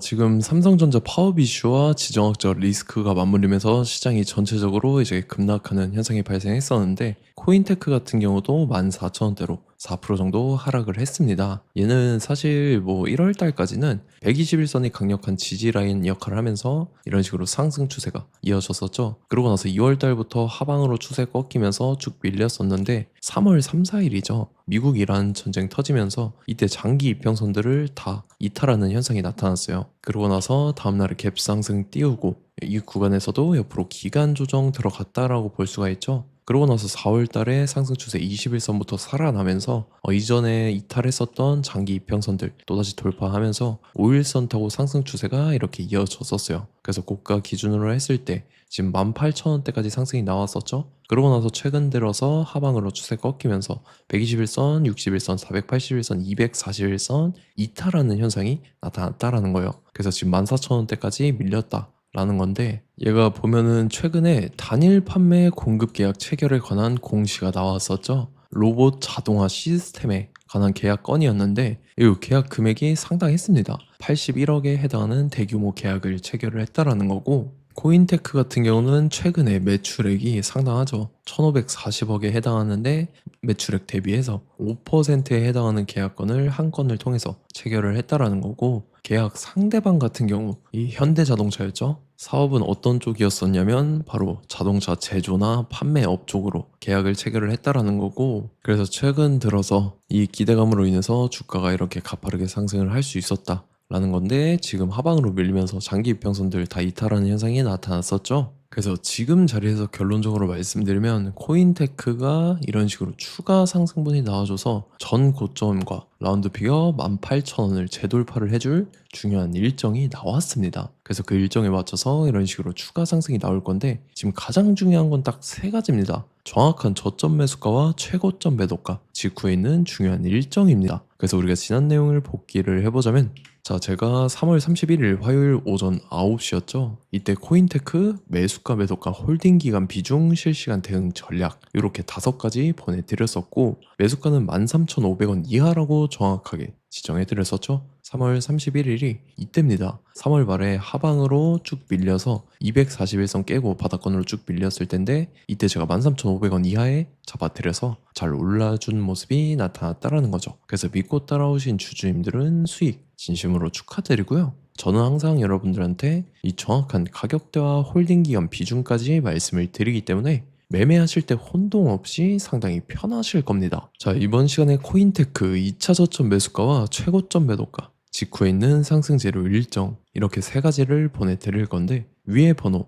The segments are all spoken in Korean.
지금 삼성전자 파업 이슈와 지정학적 리스크가 맞물리면서 시장이 전체적으로 이제 급락하는 현상이 발생했었는데 코인테크 같은 경우도 14,000원대로 4% 정도 하락을 했습니다. 얘는 사실 뭐 1월 달까지는 121선이 강력한 지지 라인 역할을 하면서 이런 식으로 상승 추세가 이어졌었죠. 그러고 나서 2월 달부터 하방으로 추세 꺾이면서 쭉 밀렸었는데 3월 3, 4일이죠. 미국 이란 전쟁 터지면서 이때 장기 이평선들을 다 이탈하는 현상이 나타났어요. 그러고 나서 다음날에 갭 상승 띄우고 이 구간에서도 옆으로 기간 조정 들어갔다라고 볼 수가 있죠. 그러고 나서 4월 달에 상승 추세 21선부터 살아나면서 이전에 이탈했었던 장기 이평선들 또다시 돌파하면서 5일선 타고 상승 추세가 이렇게 이어졌었어요. 그래서 고가 기준으로 했을 때 지금 18,000원대까지 상승이 나왔었죠. 그러고 나서 최근 들어서 하방으로 추세 꺾이면서 121선, 61선, 481선, 241선 이탈하는 현상이 나타났다라는 거예요. 그래서 지금 14,000원대까지 밀렸다. 라는 건데 얘가 보면은 최근에 단일 판매 공급 계약 체결에 관한 공시가 나왔었죠. 로봇 자동화 시스템에 관한 계약 건이었는데 이 계약 금액이 상당했습니다. 81억에 해당하는 대규모 계약을 체결을 했다라는 거고 코인테크 같은 경우는 최근에 매출액이 상당하죠. 1540억에 해당하는데 매출액 대비해서 5%에 해당하는 계약건을 한 건을 통해서 체결을 했다라는 거고 계약 상대방 같은 경우 이 현대자동차였죠. 사업은 어떤 쪽이었었냐면 바로 자동차 제조나 판매업 쪽으로 계약을 체결을 했다라는 거고 그래서 최근 들어서 이 기대감으로 인해서 주가가 이렇게 가파르게 상승을 할 수 있었다. 라는 건데 지금 하방으로 밀리면서 장기 이평선들 다 이탈하는 현상이 나타났었죠. 그래서 지금 자리에서 결론적으로 말씀드리면 코인테크가 이런 식으로 추가 상승분이 나와줘서 전 고점과 라운드 피겨 18,000원을 재돌파를 해줄 중요한 일정이 나왔습니다. 그래서 그 일정에 맞춰서 이런 식으로 추가 상승이 나올 건데 지금 가장 중요한 건 딱 세 가지입니다. 정확한 저점 매수가와 최고점 매도가 직후에 있는 중요한 일정입니다. 그래서 우리가 지난 내용을 복기를 해보자면 자, 제가 3월 31일 화요일 오전 9시였죠. 이때 코인테크 매수가 매도가 홀딩 기간 비중 실시간 대응 전략 이렇게 5가지 보내드렸었고 매수가는 13,500원 이하라고 정확하게 지정해드렸었죠. 3월 31일이 이때입니다. 3월 말에 하방으로 쭉 밀려서 241선 깨고 바닥권으로 쭉 밀렸을 텐데 이때 제가 13,500원 이하에 잡아드려서 잘 올라준 모습이 나타났다라는 거죠. 그래서 믿고 따라오신 주주님들은 수익 진심으로 축하드리고요. 저는 항상 여러분들한테 이 정확한 가격대와 홀딩 기간 비중까지 말씀을 드리기 때문에 매매하실 때 혼동 없이 상당히 편하실 겁니다. 자, 이번 시간에 코인테크 2차 저점 매수가와 최고점 매도가 직후에 있는 상승재료 일정 이렇게 세 가지를 보내드릴 건데 위에 번호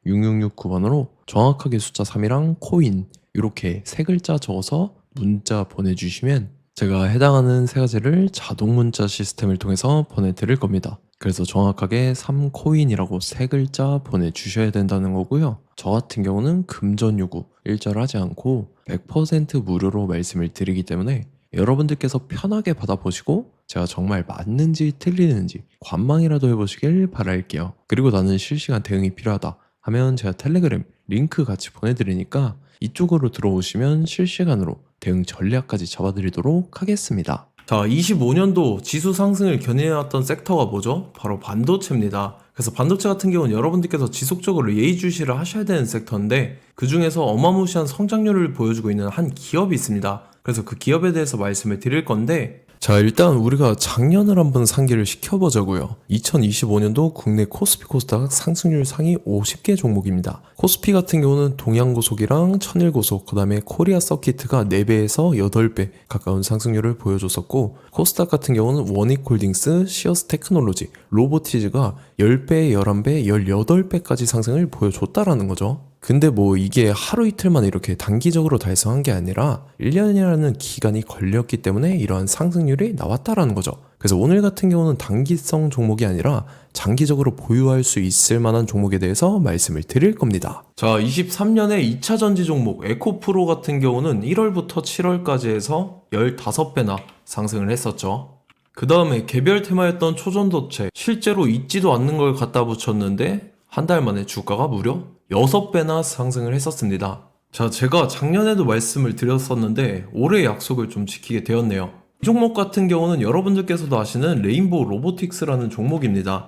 010-5434-6669번으로 정확하게 숫자 3이랑 코인 이렇게 세 글자 적어서 문자 보내주시면 제가 해당하는 세 가지를 자동 문자 시스템을 통해서 보내드릴 겁니다. 그래서 정확하게 3코인이라고 세 글자 보내주셔야 된다는 거고요. 저 같은 경우는 금전 요구 일절하지 않고 100% 무료로 말씀을 드리기 때문에 여러분들께서 편하게 받아보시고 제가 정말 맞는지 틀리는지 관망이라도 해보시길 바랄게요. 그리고 나는 실시간 대응이 필요하다 하면 제가 텔레그램 링크 같이 보내드리니까 이쪽으로 들어오시면 실시간으로 대응 전략까지 잡아드리도록 하겠습니다. 자, 25년도 지수 상승을 견인해왔던 섹터가 뭐죠? 바로 반도체입니다. 그래서 반도체 같은 경우는 여러분들께서 지속적으로 예의주시를 하셔야 되는 섹터인데 그 중에서 어마무시한 성장률을 보여주고 있는 한 기업이 있습니다. 그래서 그 기업에 대해서 말씀을 드릴 건데 자, 일단 우리가 작년을 한번 상기를 시켜보자고요. 2025년도 국내 코스피 코스닥 상승률 상위 50개 종목입니다. 코스피 같은 경우는 동양고속이랑 천일고속, 그 다음에 코리아 서키트가 4배에서 8배 가까운 상승률을 보여줬었고 코스닥 같은 경우는 원익홀딩스, 시어스 테크놀로지, 로보티즈가 10배, 11배, 18배까지 상승을 보여줬다라는 거죠. 근데 뭐 이게 하루 이틀만 이렇게 단기적으로 달성한 게 아니라 1년이라는 기간이 걸렸기 때문에 이러한 상승률이 나왔다라는 거죠. 그래서 오늘 같은 경우는 단기성 종목이 아니라 장기적으로 보유할 수 있을 만한 종목에 대해서 말씀을 드릴 겁니다. 자, 23년에 2차 전지 종목 에코프로 같은 경우는 1월부터 7월까지 해서 15배나 상승을 했었죠. 그 다음에 개별 테마였던 초전도체 실제로 있지도 않는 걸 갖다 붙였는데 한 달 만에 주가가 무려 6배나 상승을 했었습니다. 자, 제가 작년에도 말씀을 드렸었는데 올해 약속을 좀 지키게 되었네요. 이 종목 같은 경우는 여러분들께서도 아시는 레인보우 로보틱스라는 종목입니다.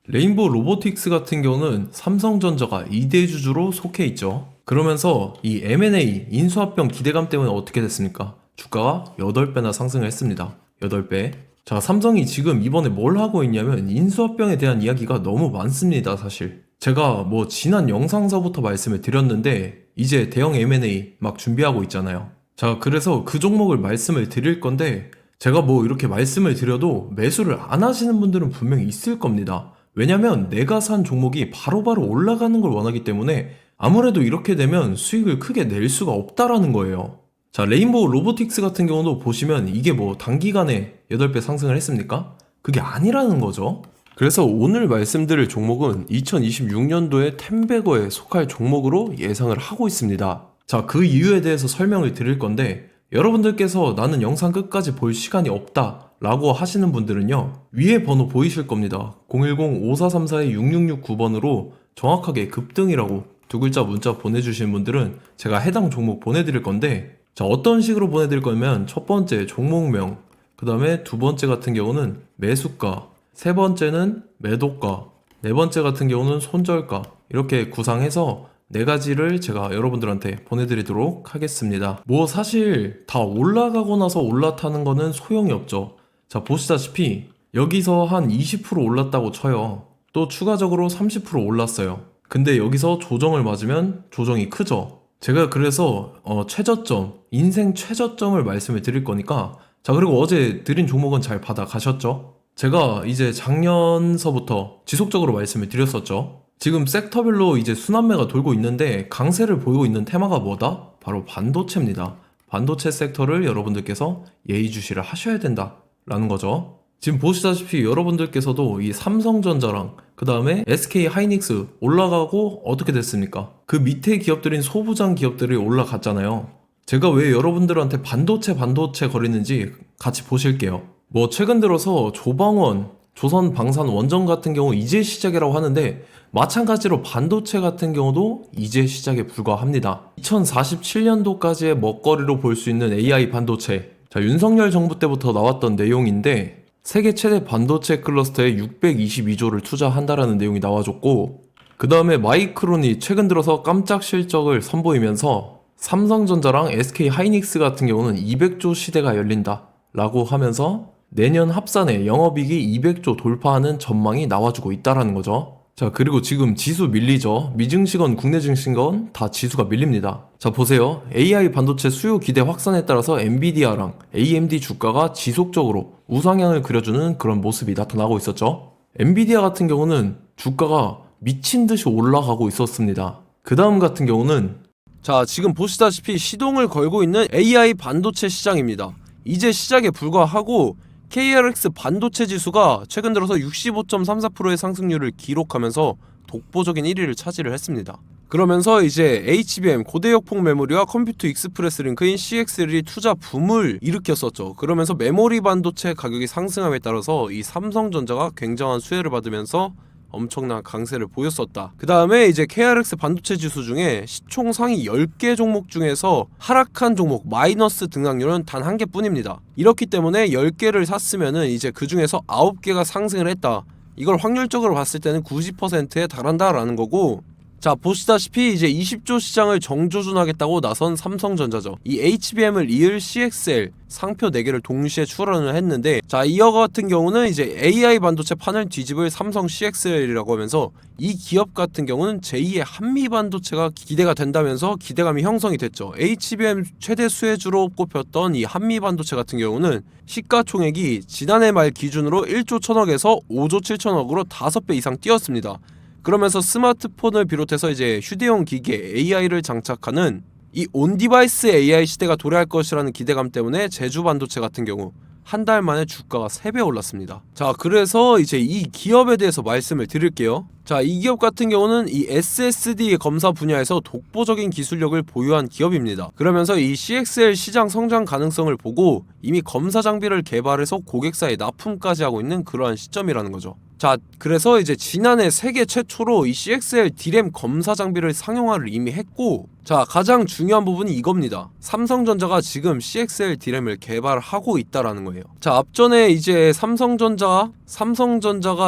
레인보우 로보틱스 같은 경우는 삼성전자가 2대 주주로 속해 있죠. 그러면서 이 M&A 인수합병 기대감 때문에 어떻게 됐습니까? 주가가 8배나 상승을 했습니다. 8배. 자, 삼성이 지금 이번에 뭘 하고 있냐면 인수합병에 대한 이야기가 너무 많습니다, 사실. 제가 뭐 지난 영상서부터 말씀을 드렸는데 이제 대형 M&A 막 준비하고 있잖아요. 자, 그래서 그 종목을 말씀을 드릴 건데 제가 뭐 이렇게 말씀을 드려도 매수를 안 하시는 분들은 분명히 있을 겁니다. 왜냐면 내가 산 종목이 바로바로 올라가는 걸 원하기 때문에 아무래도 이렇게 되면 수익을 크게 낼 수가 없다라는 거예요. 자, 레인보우 로보틱스 같은 경우도 보시면 이게 뭐 단기간에 8배 상승을 했습니까? 그게 아니라는 거죠. 그래서 오늘 말씀드릴 종목은 2026년도에 템베거에 속할 종목으로 예상을 하고 있습니다. 자, 그 이유에 대해서 설명을 드릴 건데 여러분들께서 나는 영상 끝까지 볼 시간이 없다 라고 하시는 분들은요, 위에 번호 보이실 겁니다. 010-5434-6669번으로 정확하게 급등이라고 두 글자 문자 보내주신 분들은 제가 해당 종목 보내드릴 건데, 자, 어떤 식으로 보내드릴 거냐면 첫 번째 종목명, 그 다음에 두 번째 같은 경우는 매수가, 세 번째는 매도가, 네 번째 같은 경우는 손절가, 이렇게 구상해서 네 가지를 제가 여러분들한테 보내드리도록 하겠습니다. 뭐 사실 다 올라가고 나서 올라타는 거는 소용이 없죠. 자, 보시다시피 여기서 한 20% 올랐다고 쳐요. 또 추가적으로 30% 올랐어요. 근데 여기서 조정을 맞으면 조정이 크죠. 제가 그래서 최저점, 인생 최저점을 말씀을 드릴 거니까, 자, 그리고 어제 드린 종목은 잘 받아 가셨죠? 제가 이제 작년서부터 지속적으로 말씀을 드렸었죠. 지금 섹터별로 이제 순환매가 돌고 있는데 강세를 보이고 있는 테마가 뭐다? 바로 반도체입니다. 반도체 섹터를 여러분들께서 예의주시를 하셔야 된다라는 거죠. 지금 보시다시피 여러분들께서도 이 삼성전자랑 그 다음에 SK 하이닉스 올라가고 어떻게 됐습니까? 그 밑에 기업들인 소부장 기업들이 올라갔잖아요. 제가 왜 여러분들한테 반도체 거리는지 같이 보실게요. 뭐 최근 들어서 조방원, 조선방산원전 같은 경우 이제 시작이라고 하는데 마찬가지로 반도체 같은 경우도 이제 시작에 불과합니다. 2047년도까지의 먹거리로 볼 수 있는 AI 반도체. 자, 윤석열 정부 때부터 나왔던 내용인데 세계 최대 반도체 클러스터에 622조를 투자한다라는 내용이 나와줬고, 그 다음에 마이크론이 최근 들어서 깜짝 실적을 선보이면서 삼성전자랑 SK 하이닉스 같은 경우는 200조 시대가 열린다 라고 하면서 내년 합산에 영업이익이 200조 돌파하는 전망이 나와주고 있다라는 거죠. 자, 그리고 지금 지수 밀리죠. 미증시건 국내 증시건 다 지수가 밀립니다. 자, 보세요. AI 반도체 수요 기대 확산에 따라서 엔비디아랑 AMD 주가가 지속적으로 우상향을 그려주는 그런 모습이 나타나고 있었죠. 엔비디아 같은 경우는 주가가 미친 듯이 올라가고 있었습니다. 그 다음 같은 경우는, 자, 지금 보시다시피 시동을 걸고 있는 AI 반도체 시장입니다. 이제 시작에 불과하고 KRX 반도체 지수가 최근 들어서 65.34%의 상승률을 기록하면서 독보적인 1위를 차지를 했습니다. 그러면서 이제 HBM 고대역폭 메모리와 컴퓨터 익스프레스 링크인 CXL이 투자 붐을 일으켰었죠. 그러면서 메모리 반도체 가격이 상승함에 따라서 이 삼성전자가 굉장한 수혜를 받으면서 엄청난 강세를 보였었다. 그 다음에 이제 KRX 반도체 지수 중에 시총 상위 10개 종목 중에서 하락한 종목 마이너스 등락률은 단 1개 뿐입니다. 이렇기 때문에 10개를 샀으면은 이제 그 중에서 9개가 상승을 했다. 이걸 확률적으로 봤을 때는 90%에 달한다라는 거고, 자, 보시다시피 이제 20조 시장을 정조준하겠다고 나선 삼성전자죠. 이 HBM을 이을 CXL 상표 4개를 동시에 출원을 했는데, 자, 이어 같은 경우는 이제 AI 반도체 판을 뒤집을 삼성 CXL이라고 하면서 이 기업 같은 경우는 제2의 한미 반도체가 기대가 된다면서 기대감이 형성이 됐죠. HBM 최대 수혜주로 꼽혔던 이 한미 반도체 같은 경우는 시가총액이 지난해 말 기준으로 1조 1000억에서 5조 7천억으로 5배 이상 뛰었습니다. 그러면서 스마트폰을 비롯해서 이제 휴대용 기기에 AI를 장착하는 이 온디바이스 AI 시대가 도래할 것이라는 기대감 때문에 제주 반도체 같은 경우 한 달 만에 주가가 3배 올랐습니다. 자, 그래서 이제 이 기업에 대해서 말씀을 드릴게요. 자, 이 기업 같은 경우는 이 SSD 검사 분야에서 독보적인 기술력을 보유한 기업입니다. 그러면서 이 CXL 시장 성장 가능성을 보고 이미 검사 장비를 개발해서 고객사에 납품까지 하고 있는 그러한 시점이라는 거죠. 자, 그래서 이제 지난해 세계 최초로 이 CXL D램 검사 장비를 상용화를 이미 했고, 자, 가장 중요한 부분이 이겁니다. 삼성전자가 지금 CXL D램을 개발하고 있다라는 거예요. 자, 앞전에 이제 삼성전자가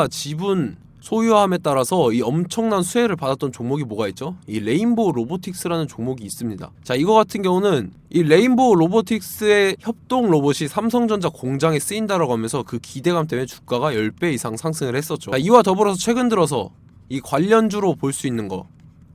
지분 소유함에 따라서 이 엄청난 수혜를 받았던 종목이 뭐가 있죠? 이 레인보우 로보틱스라는 종목이 있습니다. 자, 이거 같은 경우는 이 레인보우 로보틱스의 협동 로봇이 삼성전자 공장에 쓰인다라고 하면서 그 기대감 때문에 주가가 10배 이상 상승을 했었죠. 자, 이와 더불어서 최근 들어서 이 관련주로 볼 수 있는 거,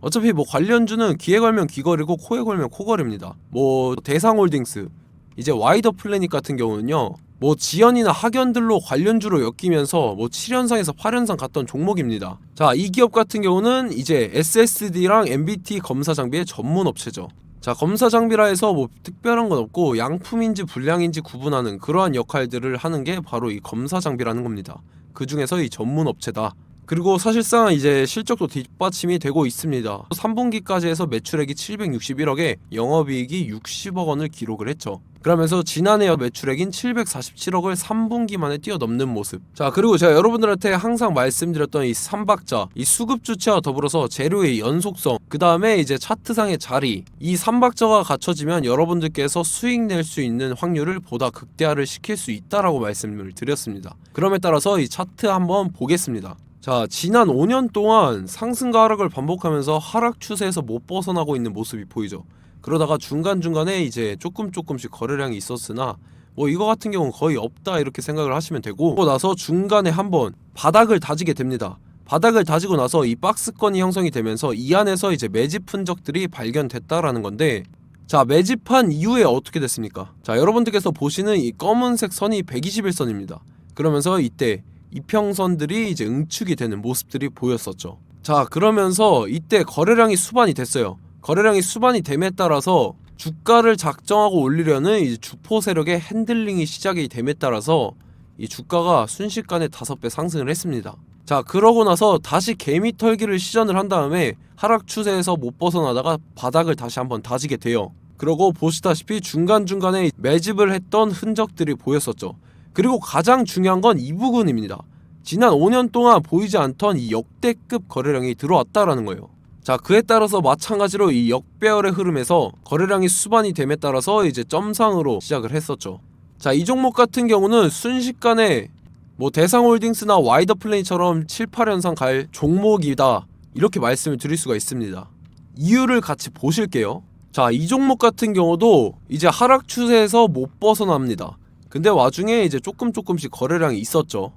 어차피 뭐 관련주는 귀에 걸면 귀걸이고 코에 걸면 코걸이입니다. 뭐 대상홀딩스, 이제 와이더 플래닛 같은 경우는요, 뭐 지연이나 학연들로 관련주로 엮이면서 뭐 7연상에서 8연상 갔던 종목입니다. 자, 이 기업 같은 경우는 이제 SSD랑 MBT 검사 장비의 전문 업체죠. 자, 검사 장비라 해서 뭐 특별한 건 없고 양품인지 불량인지 구분하는 그러한 역할들을 하는 게 바로 이 검사 장비라는 겁니다. 그 중에서 이 전문 업체다. 그리고 사실상 이제 실적도 뒷받침이 되고 있습니다. 3분기까지 해서 매출액이 761억에 영업이익이 60억 원을 기록을 했죠. 그러면서 지난해 매출액인 747억을 3분기 만에 뛰어넘는 모습. 자, 그리고 제가 여러분들한테 항상 말씀드렸던 이 3박자, 이 수급 주체와 더불어서 재료의 연속성, 그 다음에 이제 차트상의 자리, 이 3박자가 갖춰지면 여러분들께서 수익 낼 수 있는 확률을 보다 극대화를 시킬 수 있다라고 말씀을 드렸습니다. 그럼에 따라서 이 차트 한번 보겠습니다. 자, 지난 5년 동안 상승과 하락을 반복하면서 하락 추세에서 못 벗어나고 있는 모습이 보이죠. 그러다가 중간중간에 이제 조금씩 거래량이 있었으나 뭐 이거 같은 경우는 거의 없다 이렇게 생각을 하시면 되고, 그러고 나서 중간에 한번 바닥을 다지게 됩니다. 바닥을 다지고 나서 이 박스권이 형성이 되면서 이 안에서 이제 매집 흔적들이 발견됐다라는 건데, 자, 매집한 이후에 어떻게 됐습니까? 자, 여러분들께서 보시는 이 검은색 선이 121선입니다. 그러면서 이때 이평선들이 이제 응축이 되는 모습들이 보였었죠. 자, 그러면서 이때 거래량이 수반이 됐어요. 거래량이 수반이 됨에 따라서 주가를 작정하고 올리려는 이제 주포 세력의 핸들링이 시작이 됨에 따라서 이 주가가 순식간에 5배 상승을 했습니다. 자, 그러고 나서 다시 개미 털기를 시전을 한 다음에 하락 추세에서 못 벗어나다가 바닥을 다시 한번 다지게 돼요. 그러고 보시다시피 중간중간에 매집을 했던 흔적들이 보였었죠. 그리고 가장 중요한 건 이 부분입니다. 지난 5년 동안 보이지 않던 이 역대급 거래량이 들어왔다라는 거예요. 자, 그에 따라서 마찬가지로 이 역배열의 흐름에서 거래량이 수반이 됨에 따라서 이제 점상으로 시작을 했었죠. 자, 이 종목 같은 경우는 순식간에 뭐 대상홀딩스나 와이더 플레이처럼 7, 8연상 갈 종목이다 이렇게 말씀을 드릴 수가 있습니다. 이유를 같이 보실게요. 자, 이 종목 같은 경우도 이제 하락 추세에서 못 벗어납니다. 근데 와중에 이제 조금씩 거래량이 있었죠.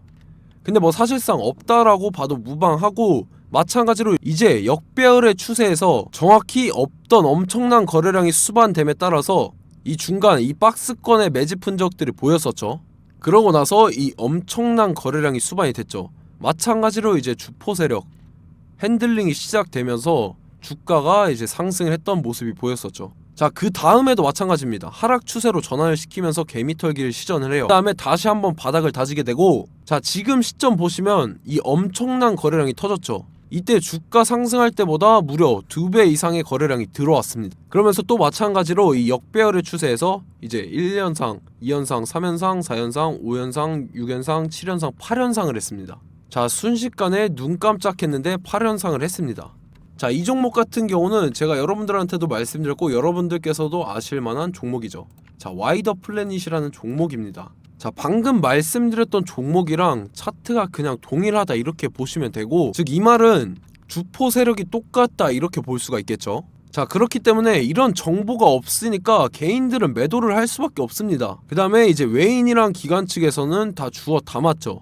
근데 뭐 사실상 없다라고 봐도 무방하고, 마찬가지로 이제 역배열의 추세에서 정확히 없던 엄청난 거래량이 수반됨에 따라서 이 중간 이 박스권의 매집 흔적들이 보였었죠. 그러고 나서 이 엄청난 거래량이 수반이 됐죠. 마찬가지로 이제 주포 세력 핸들링이 시작되면서 주가가 이제 상승을 했던 모습이 보였었죠. 자, 그 다음에도 마찬가지입니다. 하락 추세로 전환을 시키면서 개미털기를 시전을 해요. 그 다음에 다시 한번 바닥을 다지게 되고, 자, 지금 시점 보시면 이 엄청난 거래량이 터졌죠. 이때 주가 상승할 때보다 무려 2배 이상의 거래량이 들어왔습니다. 그러면서 또 마찬가지로 이 역배열의 추세에서 이제 1연상, 2연상, 3연상, 4연상, 5연상, 6연상, 7연상, 8연상을 했습니다. 자, 순식간에 눈 깜짝했는데 8연상을 했습니다. 자, 이 종목 같은 경우는 제가 여러분들한테도 말씀드렸고 여러분들께서도 아실만한 종목이죠. 자, 와이더 플래닛이라는 종목입니다. 자, 방금 말씀드렸던 종목이랑 차트가 그냥 동일하다 이렇게 보시면 되고, 즉 이 말은 주포 세력이 똑같다 이렇게 볼 수가 있겠죠. 자, 그렇기 때문에 이런 정보가 없으니까 개인들은 매도를 할 수밖에 없습니다. 그 다음에 이제 외인이랑 기관 측에서는 다 주워 담았죠.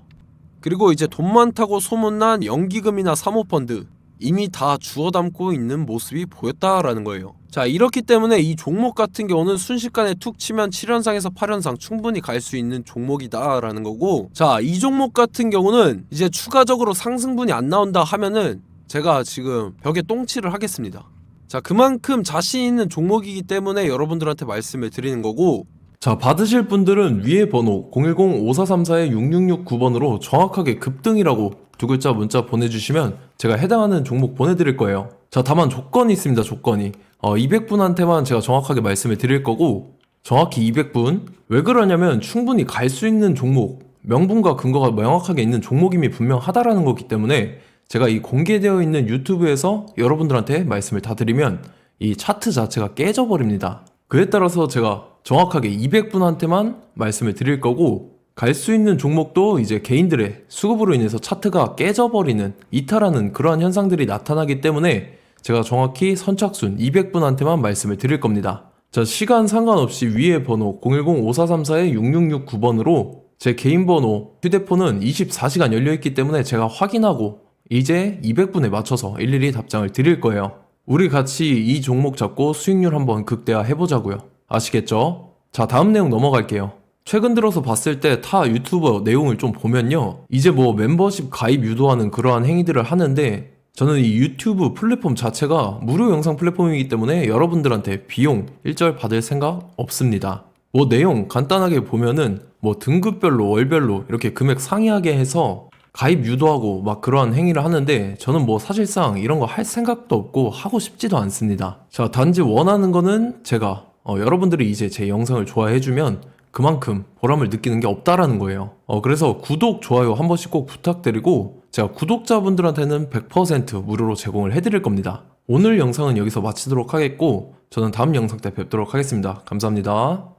그리고 이제 돈 많다고 소문난 연기금이나 사모펀드 이미 다 주워 담고 있는 모습이 보였다라는 거예요. 자, 이렇기 때문에 이 종목 같은 경우는 순식간에 툭 치면 7연상에서 8연상 충분히 갈 수 있는 종목이다 라는 거고, 자, 이 종목 같은 경우는 이제 추가적으로 상승분이 안 나온다 하면은 제가 지금 벽에 똥칠을 하겠습니다. 자, 그만큼 자신 있는 종목이기 때문에 여러분들한테 말씀을 드리는 거고, 자, 받으실 분들은 위에 번호 010-5434-6669번으로 정확하게 급등이라고 두 글자 문자 보내주시면 제가 해당하는 종목 보내드릴 거예요. 자, 다만 조건이 있습니다. 조건이 200분한테만 제가 정확하게 말씀을 드릴 거고, 정확히 200분. 왜 그러냐면 충분히 갈 수 있는 종목 명분과 근거가 명확하게 있는 종목임이 분명하다라는 거기 때문에 제가 이 공개되어 있는 유튜브에서 여러분들한테 말씀을 다 드리면 이 차트 자체가 깨져버립니다. 그에 따라서 제가 정확하게 200분한테만 말씀을 드릴 거고, 갈 수 있는 종목도 이제 개인들의 수급으로 인해서 차트가 깨져버리는, 이탈하는 그러한 현상들이 나타나기 때문에 제가 정확히 선착순 200분한테만 말씀을 드릴 겁니다. 자, 시간 상관없이 위에 번호 010-5434-6669번으로 제 개인 번호, 휴대폰은 24시간 열려있기 때문에 제가 확인하고 이제 200분에 맞춰서 일일이 답장을 드릴 거예요. 우리 같이 이 종목 잡고 수익률 한번 극대화 해보자고요. 아시겠죠? 자, 다음 내용 넘어갈게요. 최근 들어서 봤을 때 타 유튜버 내용을 좀 보면요, 이제 뭐 멤버십 가입 유도하는 그러한 행위들을 하는데, 저는 이 유튜브 플랫폼 자체가 무료 영상 플랫폼이기 때문에 여러분들한테 비용 일절 받을 생각 없습니다. 뭐 내용 간단하게 보면은 뭐 등급별로 월별로 이렇게 금액 상이하게 해서 가입 유도하고 막 그러한 행위를 하는데, 저는 뭐 사실상 이런 거 할 생각도 없고 하고 싶지도 않습니다. 자, 단지 원하는 거는 제가 여러분들이 이제 제 영상을 좋아해주면 그만큼 보람을 느끼는 게 없다라는 거예요. 그래서 구독, 좋아요 한 번씩 꼭 부탁드리고, 제가 구독자분들한테는 100% 무료로 제공을 해드릴 겁니다. 오늘 영상은 여기서 마치도록 하겠고, 저는 다음 영상 때 뵙도록 하겠습니다. 감사합니다.